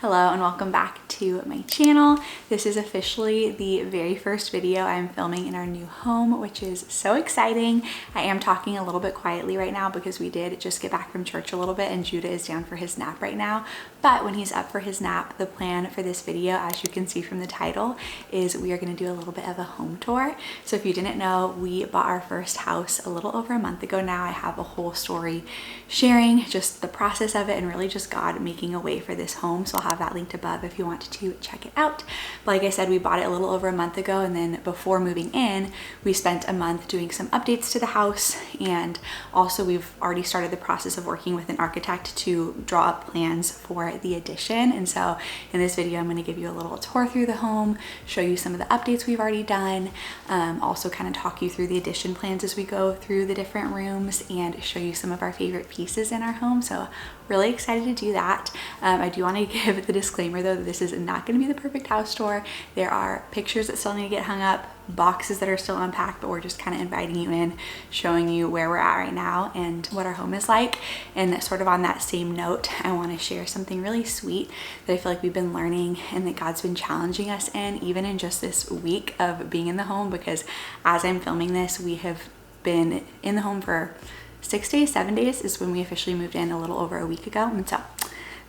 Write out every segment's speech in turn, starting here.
Hello and welcome back to my channel. This is officially the very first video I'm filming in our new home, which is so exciting. I am talking a little bit quietly right now because we did just get back from church a little bit and Judah is down for his nap right now. But when he's up for his nap, the plan for this video, as you can see from the title, is we are going to do a little bit of a home tour. So if you didn't know, we bought our first house a little over a month ago now. I have a whole story sharing just the process of it and really just God making a way for this home. So I'll have that linked above if you want to check it out. But like I said, we bought it a little over a month ago, and then before moving in, we spent a month doing some updates to the house, and also we've already started the process of working with an architect to draw up plans for the addition. And so in this video, I'm going to give you a little tour through the home, show you some of the updates we've already done, also kind of talk you through the addition plans as we go through the different rooms, and show you some of our favorite pieces in our home. So really excited to do that. I do want to give the disclaimer though that this is not going to be the perfect house tour. There are pictures that still need to get hung up, boxes that are still unpacked, but we're just kind of inviting you in, showing you where we're at right now and what our home is like. And sort of on that same note, I want to share something really sweet that I feel like we've been learning and that God's been challenging us in, even in just this week of being in the home, because as I'm filming this, we have been in the home for 6 days, 7 days is when we officially moved in a little over a week ago. And so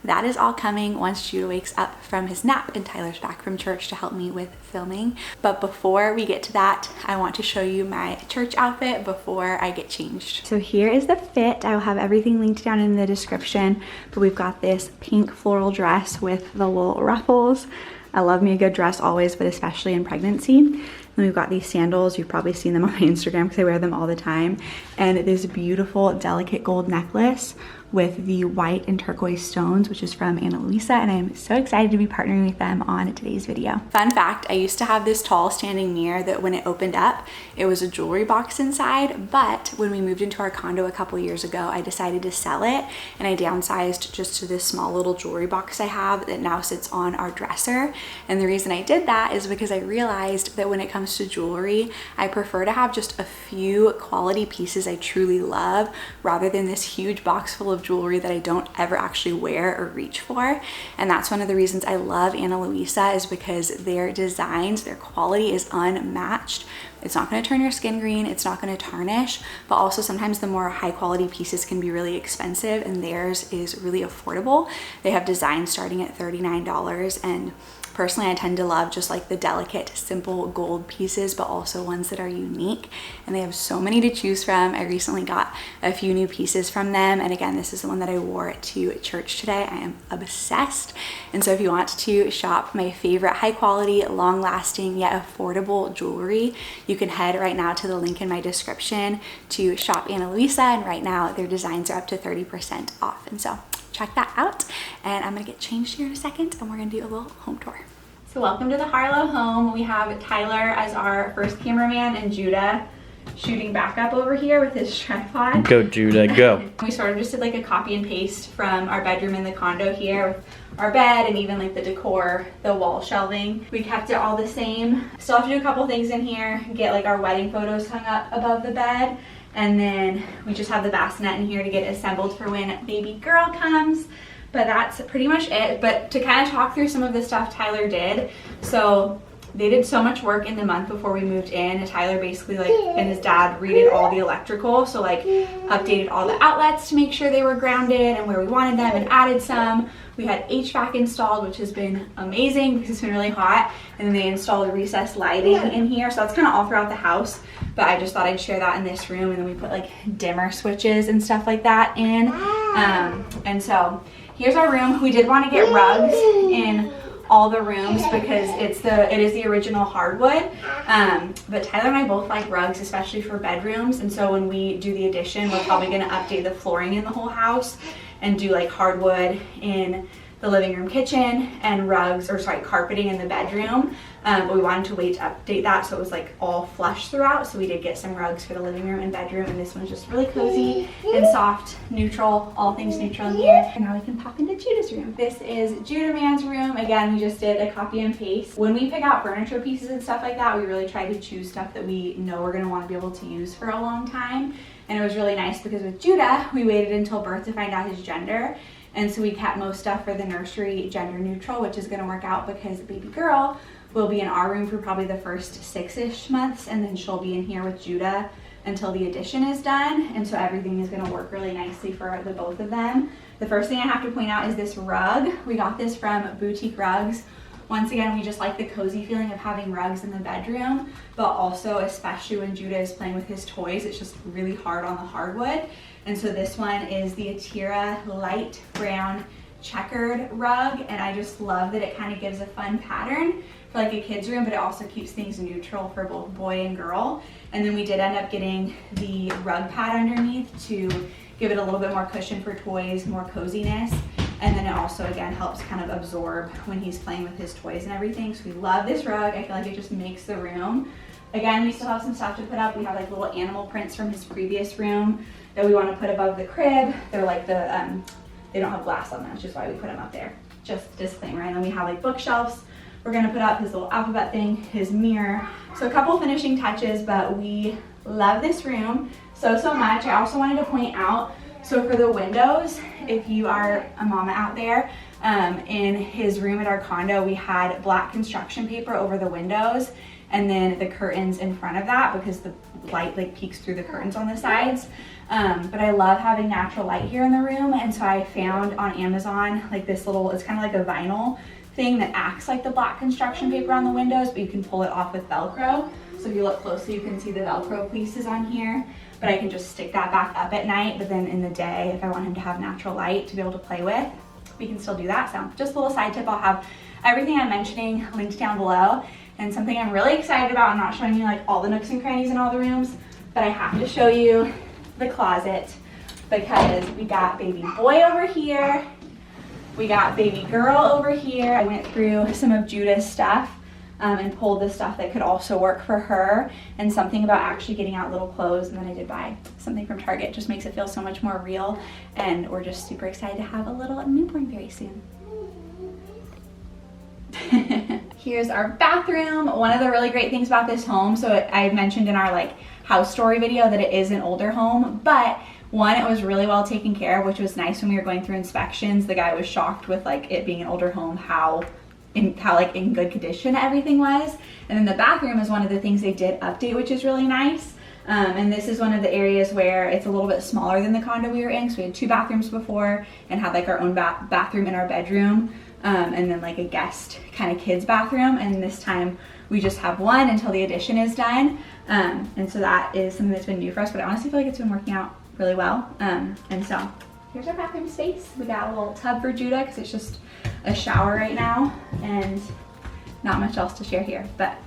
that is all coming once Judah wakes up from his nap and Tyler's back from church to help me with filming. But before we get to that, I want to show you my church outfit before I get changed. So here is the fit. I will have everything linked down in the description, but we've got this pink floral dress with the little ruffles. I love me a good dress always, but especially in pregnancy. And we've got these sandals. You've probably seen them on my Instagram because I wear them all the time. And this beautiful delicate gold necklace with the white and turquoise stones, which is from Louisa, and I'm so excited to be partnering with them on today's video. Fun fact, I used to have this tall standing mirror that when it opened up, it was a jewelry box inside, but when we moved into our condo a couple years ago, I decided to sell it, and I downsized just to this small little jewelry box I have that now sits on our dresser. And the reason I did that is because I realized that when it comes to jewelry, I prefer to have just a few quality pieces I truly love rather than this huge box full of jewelry that I don't ever actually wear or reach for. And that's one of the reasons I love Louisa, is because their designs, their quality is unmatched. It's not going to turn your skin green, it's not going to tarnish, but also sometimes the more high quality pieces can be really expensive, and theirs is really affordable. They have designs starting at $39, and personally, I tend to love just like the delicate, simple gold pieces, but also ones that are unique. And they have so many to choose from. I recently got a few new pieces from them. And again, this is the one that I wore to church today. I am obsessed. And so if you want to shop my favorite high quality, long lasting, yet affordable jewelry, you can head right now to the link in my description to shop Louisa. And right now their designs are up to 30% off. And so check that out, and I'm gonna get changed here in a second and we're gonna do a little home tour. So welcome to the Harlow home. We have Tyler as our first cameraman and Judah shooting backup over here with his tripod. Go Judah, go. We sort of just did like a copy and paste from our bedroom in the condo here with our bed and even like the decor, the wall shelving. We kept it all the same. Still have to do a couple things in here, get like our wedding photos hung up above the bed. And then we just have the bassinet in here to get assembled for when baby girl comes. But that's pretty much it. But to kind of talk through some of the stuff Tyler did. So they did so much work in the month before we moved in. Tyler basically and his dad redid all the electrical. So updated all the outlets to make sure they were grounded and where we wanted them, and added some. We had HVAC installed, which has been amazing because it's been really hot. And then they installed recessed lighting in here. So that's kind of all throughout the house. But I just thought I'd share that in this room. And then we put like dimmer switches and stuff like that in. And so here's our room. We did want to get rugs in all the rooms because it is the original hardwood. But Tyler and I both like rugs, especially for bedrooms. And so when we do the addition, we're probably going to update the flooring in the whole house and do like hardwood in the living room, kitchen, and carpeting in the bedroom. But we wanted to wait to update that so it was like all flush throughout. So we did get some rugs for the living room and bedroom, and this one's just really cozy and soft, neutral, all things neutral in here. And now we can pop into Judah's room. This is Judah Man's room. Again, we just did a copy and paste. When we pick out furniture pieces and stuff like that, we really try to choose stuff that we know we're gonna want to be able to use for a long time. And it was really nice because with Judah, we waited until birth to find out his gender. And so we kept most stuff for the nursery gender neutral, which is gonna work out because baby girl will be in our room for probably the first 6-ish months, and then she'll be in here with Judah until the addition is done. And so everything is gonna work really nicely for the both of them. The first thing I have to point out is this rug. We got this from Boutique Rugs. Once again, we just like the cozy feeling of having rugs in the bedroom, but also especially when Judah is playing with his toys, it's just really hard on the hardwood. And so this one is the Atira light brown checkered rug, and I just love that it kind of gives a fun pattern for like a kid's room, but it also keeps things neutral for both boy and girl. And then we did end up getting the rug pad underneath to give it a little bit more cushion for toys, more coziness. And then it also, again, helps kind of absorb when he's playing with his toys and everything. So we love this rug. I feel like it just makes the room. Again, we still have some stuff to put up. We have like little animal prints from his previous room that we want to put above the crib. They're like the, they don't have glass on them, which is why we put them up there. Just disclaimer. And then we have like bookshelves. We're gonna put up his little alphabet thing, his mirror. So a couple finishing touches, but we love this room so much. I also wanted to point out, so for the windows, if you are a mama out there, in his room at our condo, we had black construction paper over the windows and then the curtains in front of that because the light like peeks through the curtains on the sides. But I love having natural light here in the room, and so I found on Amazon like this little, it's kind of like a vinyl thing that acts like the black construction paper on the windows, but you can pull it off with Velcro. So if you look closely, you can see the Velcro pieces on here, but I can just stick that back up at night. But then in the day, if I want him to have natural light to be able to play with, we can still do that. So just a little side tip, I'll have everything I'm mentioning linked down below. And something I'm really excited about, I'm not showing you like all the nooks and crannies in all the rooms, but I have to show you the closet because we got baby boy over here. We got baby girl over here. I went through some of Judah's stuff and pulled the stuff that could also work for her, and something about actually getting out little clothes. And then I did buy something from Target. Just makes it feel so much more real, and we're just super excited to have a little newborn very soon. Here's our bathroom. One of the really great things about this home, so I mentioned in our like house story video that it is an older home, but one, it was really well taken care of, which was nice. When we were going through inspections, the guy was shocked with like it being an older home, how in good condition everything was. And then the bathroom is one of the things they did update, which is really nice. And this is one of the areas where it's a little bit smaller than the condo we were in. So we had 2 bathrooms before and had like our own bathroom in our bedroom, and then like a guest kind of kids bathroom. And this time we just have one until the addition is done. And so that is something that's been new for us, but I honestly feel like it's been working out really well. And so here's our bathroom space. We got a little tub for Judah because it's just a shower right now, and not much else to share here, but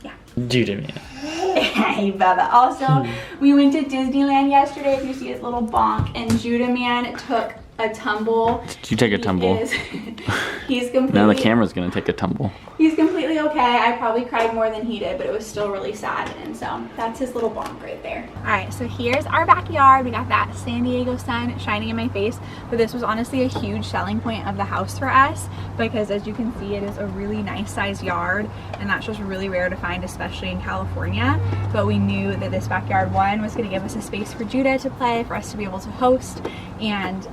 yeah. Judah, man. Hey, Bubba. Also, we went to Disneyland yesterday, if you see his little bonk, and Judah, man, took a tumble. Did you take a tumble? He's completely... Now the camera's gonna take a tumble. He's completely okay. I probably cried more than he did, but it was still really sad. And so that's his little bonk right there. All right, so here's our backyard. We got that San Diego sun shining in my face, but this was honestly a huge selling point of the house for us because, as you can see, it is a really nice sized yard, and that's just really rare to find, especially in California. But we knew that this backyard, one, was gonna give us a space for Judah to play, for us to be able to host, and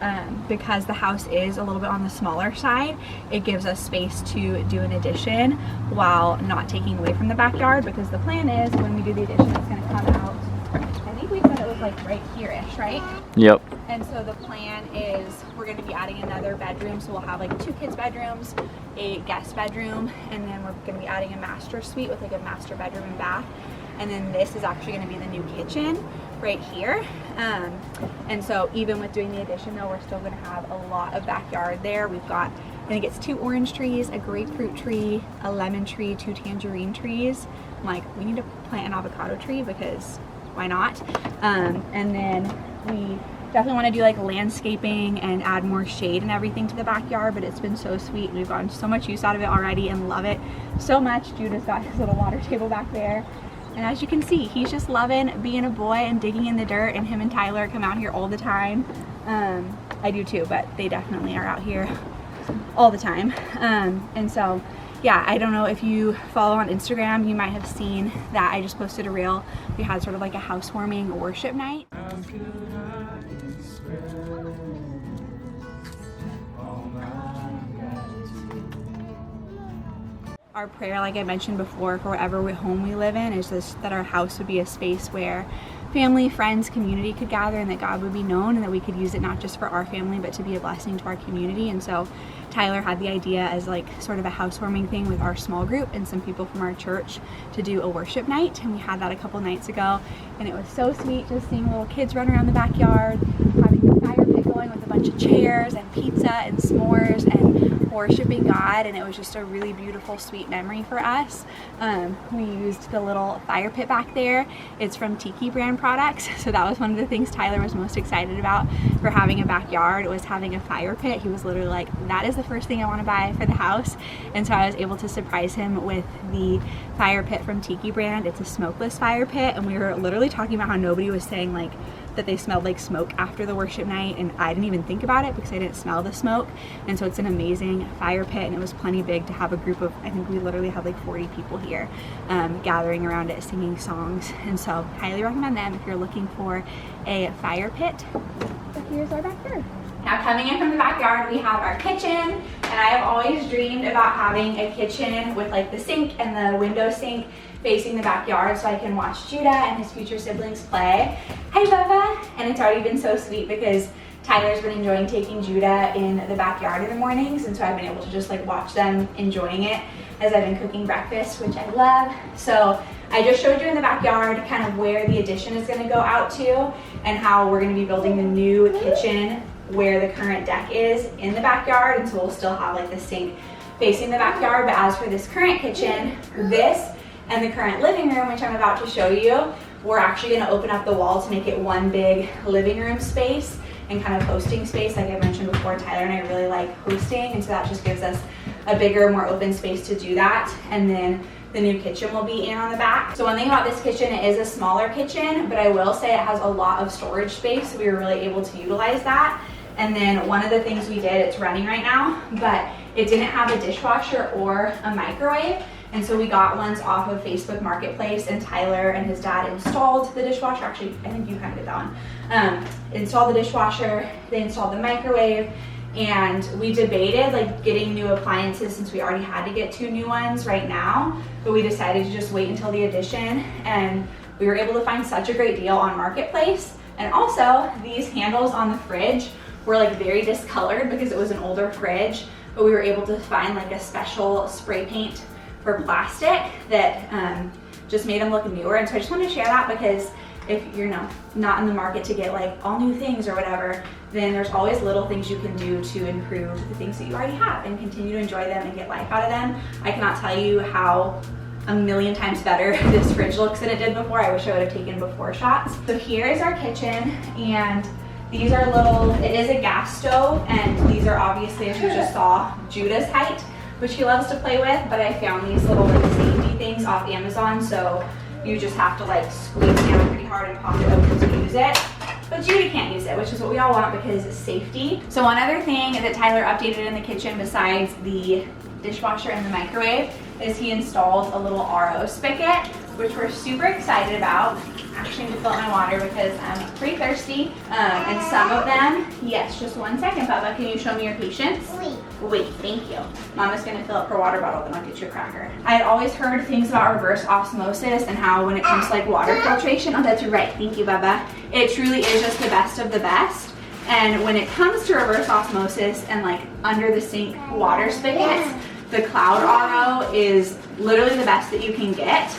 because the house is a little bit on the smaller side, it gives us space to do an addition while not taking away from the backyard, because the plan is when we do the addition, it's going to come out, I think we said it was like right here-ish, right? Yep. And so the plan is we're going to be adding another bedroom, so we'll have like 2 kids bedrooms, a guest bedroom, and then we're going to be adding a master suite with like a master bedroom and bath. And then this is actually going to be the new kitchen right here. And so even with doing the addition though, we're still going to have a lot of backyard there. We've got, I think it's 2 orange trees, a grapefruit tree, a lemon tree, 2 tangerine trees. I'm like, we need to plant an avocado tree because why not? And then we definitely want to do like landscaping and add more shade and everything to the backyard, but it's been so sweet. We've gotten so much use out of it already and love it so much. Judah's got his little water table back there. And as you can see, he's just loving being a boy and digging in the dirt, and him and Tyler come out here all the time. I do too, but they definitely are out here all the time. And so, yeah, I don't know if you follow on Instagram, you might have seen that I just posted a reel. We had sort of like a housewarming worship night. Our prayer, like I mentioned before, for whatever home we live in, is that our house would be a space where family, friends, community could gather, and that God would be known, and that we could use it not just for our family but to be a blessing to our community. And so Tyler had the idea as like sort of a housewarming thing with our small group and some people from our church to do a worship night, and we had that a couple nights ago, and it was so sweet just seeing little kids run around the backyard, having the fire pit going with a bunch of chairs and pizza and s'mores and worshiping God, and it was just a really beautiful, sweet memory for us. We used the little fire pit back there. It's from Tiki brand products, so that was one of the things Tyler was most excited about for having a backyard, was having a fire pit. He was literally like, that is the first thing I want to buy for the house. And so I was able to surprise him with the fire pit from Tiki brand. It's a smokeless fire pit, and we were literally talking about how nobody was saying like that they smelled like smoke after the worship night, and I didn't even think about it because I didn't smell the smoke. And so it's an amazing fire pit, and it was plenty big to have a group of, I think we literally had like 40 people here gathering around it singing songs. And so highly recommend them if you're looking for a fire pit. So here's our backyard. Now coming in from the backyard, we have our kitchen, and I have always dreamed about having a kitchen with like the sink and the window sink facing the backyard so I can watch Judah and his future siblings play. Hi Bubba! And it's already been so sweet because Tyler's been enjoying taking Judah in the backyard in the mornings, and so I've been able to just like watch them enjoying it as I've been cooking breakfast, which I love. So I just showed you in the backyard kind of where the addition is going to go out to, and how we're going to be building the new kitchen where the current deck is in the backyard, and so we'll still have like the sink facing the backyard. But as for this current kitchen, this and the current living room, which I'm about to show you, we're actually going to open up the wall to make it one big living room space and kind of hosting space. Like I mentioned before, Tyler and I really like hosting, and so that just gives us a bigger, more open space to do that. And then the new kitchen will be in on the back. So one thing about this kitchen, it is a smaller kitchen, but I will say it has a lot of storage space, so we were really able to utilize that. And then one of the things we did, it's running right now, but it didn't have a dishwasher or a microwave. And so we got ones off of Facebook Marketplace, and Tyler and his dad installed the dishwasher. Actually, I think you kind of did that one. Installed the dishwasher, they installed the microwave, and we debated like getting new appliances since we already had to get 2 new ones right now, but we decided to just wait until the addition, and we were able to find such a great deal on Marketplace. And also these handles on the fridge were like very discolored because it was an older fridge, but we were able to find like a special spray paint for plastic that just made them look newer. And so I just wanted to share that because if you're not in the market to get like all new things or whatever, then there's always little things you can do to improve the things that you already have and continue to enjoy them and get life out of them. I cannot tell you how a million times better this fridge looks than it did before. I wish I would have taken before shots. So here is our kitchen, and these are little, it is a gas stove, and these are obviously, as you just saw, Judah's height, which he loves to play with, but I found these little like safety things off Amazon, so you just have to like squeeze down pretty hard and pop it open to use it. But Judah can't use it, which is what we all want because it's safety. So one other thing that Tyler updated in the kitchen besides the dishwasher and the microwave is he installed a little RO spigot, which we're super excited about. Actually, I need to fill up my water because I'm pretty thirsty. And some of them, yes, just 1 second, Bubba. Can you show me your patience? Wait, thank you. Mama's gonna fill up her water bottle, then I'll get you a cracker. I had always heard things about reverse osmosis and how when it comes to like water filtration, oh, that's right, thank you, Bubba. It truly is just the best of the best. And when it comes to reverse osmosis and like under the sink water spigots, the Cloud RO is literally the best that you can get.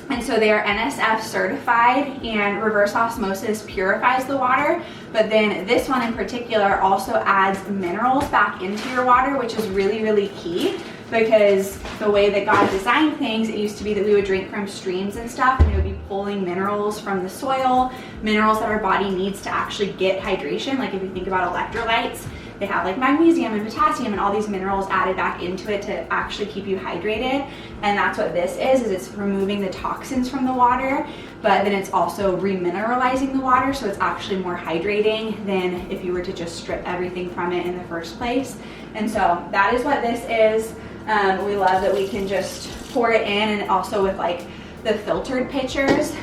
And so they are NSF certified, and reverse osmosis purifies the water, but then this one in particular also adds minerals back into your water, which is really, really key, because the way that God designed things, it used to be that we would drink from streams and stuff, and it would be pulling minerals from the soil, minerals that our body needs to actually get hydration. Like if you think about electrolytes, they have like magnesium and potassium and all these minerals added back into it to actually keep you hydrated. And that's what this is it's removing the toxins from the water, but then it's also remineralizing the water, so it's actually more hydrating than if you were to just strip everything from it in the first place. And so that is what this is. We love that we can just pour it in, and also with like the filtered pitchers,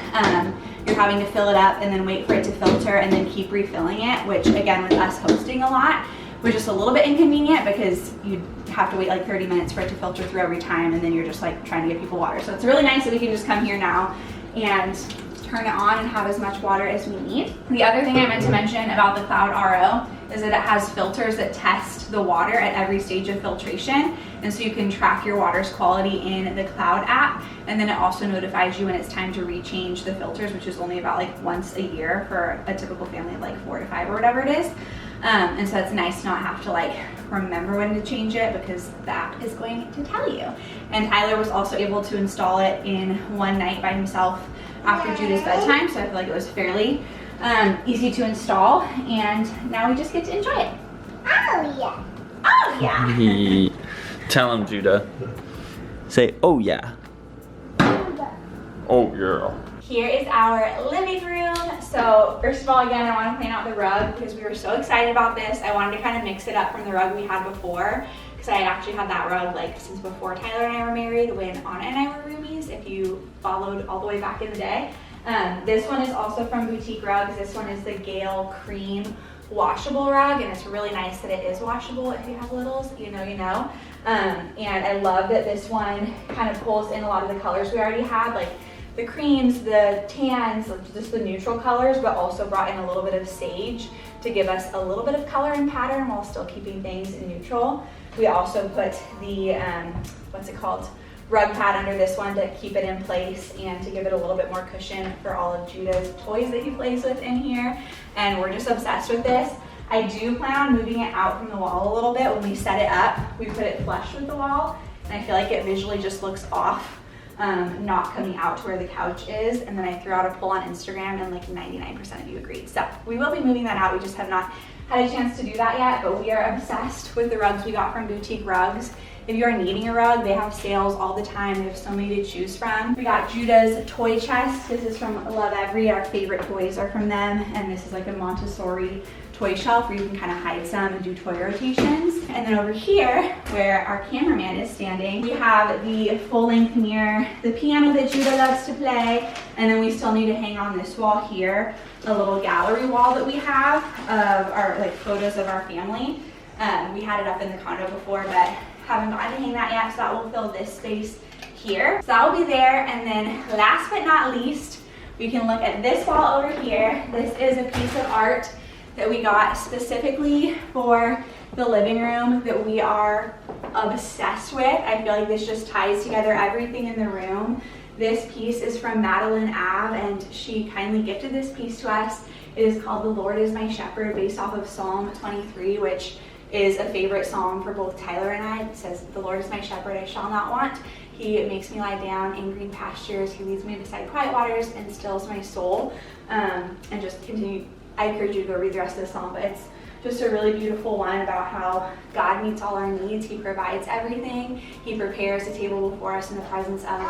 you're having to fill it up and then wait for it to filter and then keep refilling it, which again with us hosting a lot was just a little bit inconvenient because you have to wait like 30 minutes for it to filter through every time, and then you're just like trying to get people water. So it's really nice that we can just come here now and turn it on and have as much water as we need. The other thing I meant to mention about the Cloud RO is that it has filters that test the water at every stage of filtration. And so you can track your water's quality in the Cloud app. And then it also notifies you when it's time to rechange the filters, which is only about like once a year for a typical family of like 4 to 5 or whatever it is. And so it's nice to not have to like remember when to change it, because the app is going to tell you. And Tyler was also able to install it in one night by himself after Judah's bedtime, so I feel like it was fairly easy to install, and now we just get to enjoy it. Oh yeah. Oh yeah. Tell him, Judah. Say, oh yeah. Oh yeah. Here is our living room. So first of all, again, I want to point out the rug because we were so excited about this. I wanted to kind of mix it up from the rug we had before, because I had actually had that rug like since before Tyler and I were married, when Anna and I were roomies, if you followed all the way back in the day. This one is also from Boutique Rugs. This one is the Gale Cream washable rug, and it's really nice that it is washable. If you have littles, you know, you know. And I love that this one kind of pulls in a lot of the colors we already had, like the creams, the tans, just the neutral colors, but also brought in a little bit of sage to give us a little bit of color and pattern while still keeping things in neutral. We also put the, what's it called, rug pad under this one to keep it in place and to give it a little bit more cushion for all of Judah's toys that he plays with in here. And we're just obsessed with this. I do plan on moving it out from the wall a little bit. When we set it up, we put it flush with the wall, and I feel like it visually just looks off, not coming out to where the couch is. And then I threw out a poll on Instagram, and like 99% of you agreed. So we will be moving that out. We just have not had a chance to do that yet, but we are obsessed with the rugs we got from Boutique Rugs. If you are needing a rug, they have sales all the time. They have so many to choose from. We got Judah's toy chest. This is from Love Every. Our favorite toys are from them. And this is like a Montessori toy shelf where you can kind of hide some and do toy rotations. And then over here, where our cameraman is standing, we have the full-length mirror, the piano that Judah loves to play, and then we still need to hang on this wall here a little gallery wall that we have of our like photos of our family. We had it up in the condo before, but haven't gotten to hang that yet, so that will fill this space here. So that will be there. And then last but not least, we can look at this wall over here. This is a piece of art that we got specifically for the living room that we are obsessed with. I feel like this just ties together everything in the room. This piece is from Madeline Ave, and she kindly gifted this piece to us. It is called The Lord is My Shepherd, based off of Psalm 23, which is a favorite psalm for both Tyler and I. It says, "The Lord is my shepherd, I shall not want. He makes me lie down in green pastures. He leads me beside quiet waters and stills my soul." And just continue. I encourage you to go read the rest of the psalm, but it's just a really beautiful one about how God meets all our needs. He provides everything. He prepares a table before us in the presence of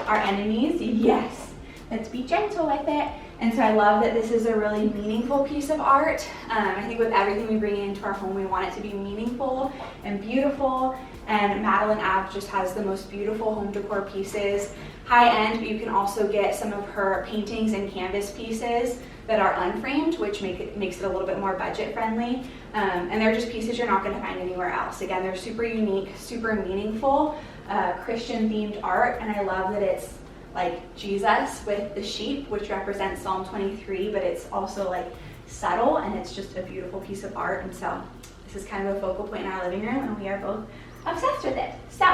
our enemies. Yes, let's be gentle with it. And so I love that this is a really meaningful piece of art. I think with everything we bring into our home, we want it to be meaningful and beautiful. And Madeline Ave just has the most beautiful home decor pieces. High end, but you can also get some of her paintings and canvas pieces that are unframed, which makes it a little bit more budget friendly. And they're just pieces you're not gonna find anywhere else. Again, they're super unique, super meaningful, Christian themed art. And I love that it's like Jesus with the sheep, which represents Psalm 23, but it's also like subtle, and it's just a beautiful piece of art. And so this is kind of a focal point in our living room, and we are both obsessed with it. So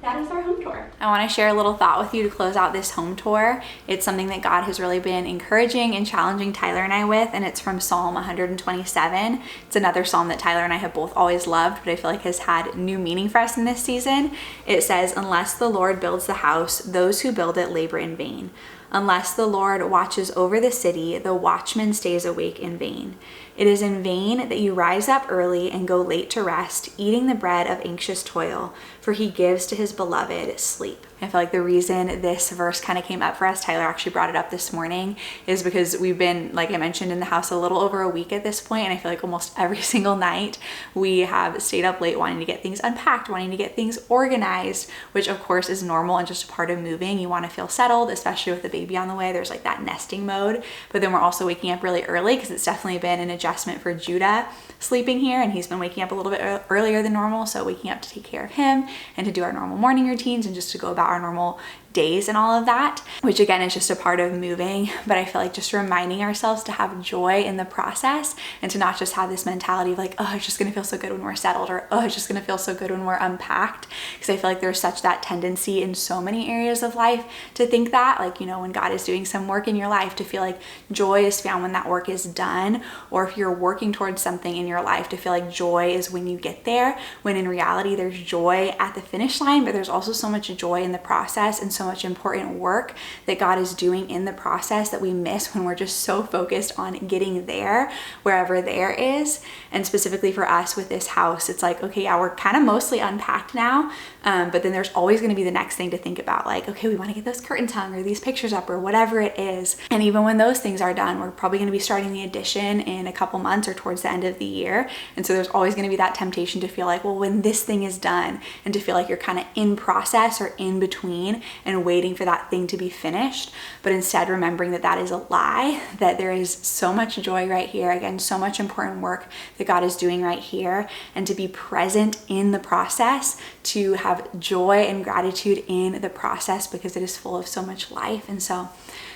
that is our home tour. I want to share a little thought with you to close out this home tour. It's something that God has really been encouraging and challenging Tyler and I with, and it's from Psalm 127. It's another psalm that Tyler and I have both always loved, but I feel like has had new meaning for us in this season. It says, "Unless the Lord builds the house, those who build it labor in vain. Unless the Lord watches over the city, the watchman stays awake in vain. It is in vain that you rise up early and go late to rest, eating the bread of anxious toil, for he gives to his beloved sleep. I feel like the reason this verse kind of came up for us, Tyler actually brought it up this morning, is because we've been, like I mentioned, in the house a little over a week at this point, and I feel like almost every single night we have stayed up late wanting to get things unpacked, wanting to get things organized, which of course is normal and just a part of moving. You want to feel settled, especially with the baby on the way. There's like that nesting mode, but then we're also waking up really early because it's definitely been an adjustment for Judah sleeping here, and he's been waking up a little bit earlier than normal, so waking up to take care of him and to do our normal morning routines and just to go about our normal days and all of that, which again is just a part of moving. But I feel like just reminding ourselves to have joy in the process and to not just have this mentality of like, oh, it's just gonna feel so good when we're settled, or oh, it's just gonna feel so good when we're unpacked, because I feel like there's such that tendency in so many areas of life to think that, like, you know, when God is doing some work in your life, to feel like joy is found when that work is done, or if you're working towards something in your life, to feel like joy is when you get there, when in reality there's joy at the finish line, but there's also so much joy in the process and so much important work that God is doing in the process that we miss when we're just so focused on getting there, wherever there is. And specifically for us with this house, it's like, okay, yeah, we're kind of mostly unpacked now, but then there's always going to be the next thing to think about, like, okay, we want to get those curtains hung or these pictures up or whatever it is. And even when those things are done, we're probably going to be starting the addition in a couple months or towards the end of the year. And so there's always going to be that temptation to feel like, well, when this thing is done, and to feel like you're kind of in process or in between and waiting for that thing to be finished, but instead remembering that that is a lie, that there is so much joy right here, again, so much important work that God is doing right here, and to be present in the process, to have joy and gratitude in the process because it is full of so much life. And so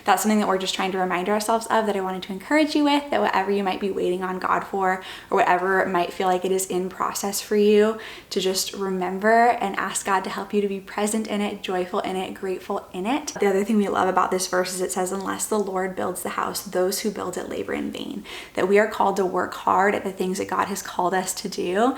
that's something that we're just trying to remind ourselves of, that I wanted to encourage you with, that whatever you might be waiting on God for, or whatever might feel like it is in process for you, to just remember and ask God to help you to be present in it, joyful in it, grateful in it. The other thing we love about this verse is it says, unless the Lord builds the house, those who build it labor in vain. That we are called to work hard at the things that God has called us to do,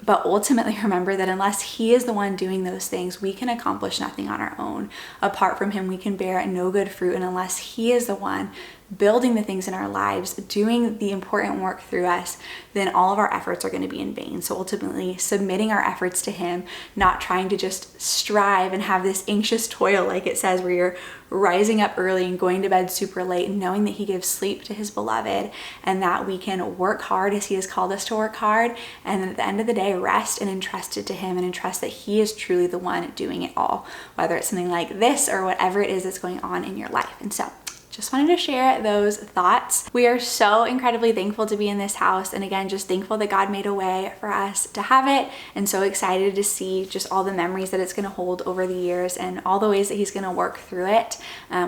but ultimately remember that unless He is the one doing those things, we can accomplish nothing on our own. Apart from Him, we can bear no good fruit. And unless He is the one building the things in our lives, doing the important work through us, then all of our efforts are going to be in vain. So ultimately submitting our efforts to Him, not trying to just strive and have this anxious toil, like it says, where you're rising up early and going to bed super late, and knowing that He gives sleep to His beloved, and that we can work hard as He has called us to work hard, and then at the end of the day rest and entrust it to Him, and entrust that He is truly the one doing it all, whether it's something like this or whatever it is that's going on in your life. And so just wanted to share those thoughts. We are so incredibly thankful to be in this house, and again, just thankful that God made a way for us to have it, and so excited to see just all the memories that it's going to hold over the years and all the ways that He's going to work through it,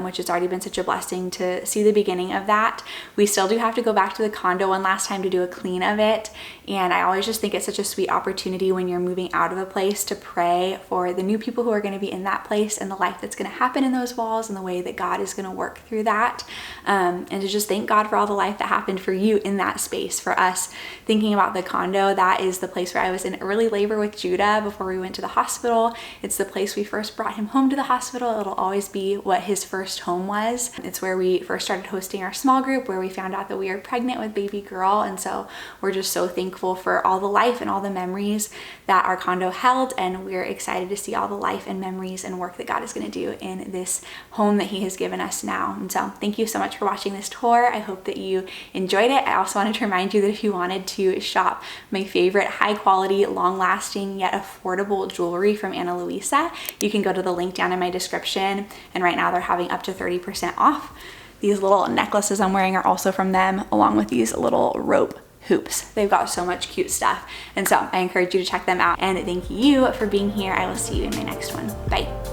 which has already been such a blessing to see the beginning of that. We still do have to go back to the condo one last time to do a clean of it, and I always just think it's such a sweet opportunity when you're moving out of a place to pray for the new people who are going to be in that place and the life that's going to happen in those walls and the way that God is going to work through that. And to just thank God for all the life that happened for you in that space. For us, thinking about the condo, that is the place where I was in early labor with Judah before we went to the hospital. It's the place we first brought him home to the hospital. It'll always be what his first home was. It's where we first started hosting our small group, where we found out that we were pregnant with baby girl. And so we're just so thankful for all the life and all the memories that our condo held, and we're excited to see all the life and memories and work that God is going to do in this home that He has given us now. And so thank you so much for watching this tour. I hope that you enjoyed it. I also wanted to remind you that if you wanted to shop my favorite high quality, long lasting, yet affordable jewelry from Louisa, you can go to the link down in my description. And right now they're having up to 30% off. These little necklaces I'm wearing are also from them, along with these little rope hoops. They've got so much cute stuff. And so I encourage you to check them out. And thank you for being here. I will see you in my next one. Bye.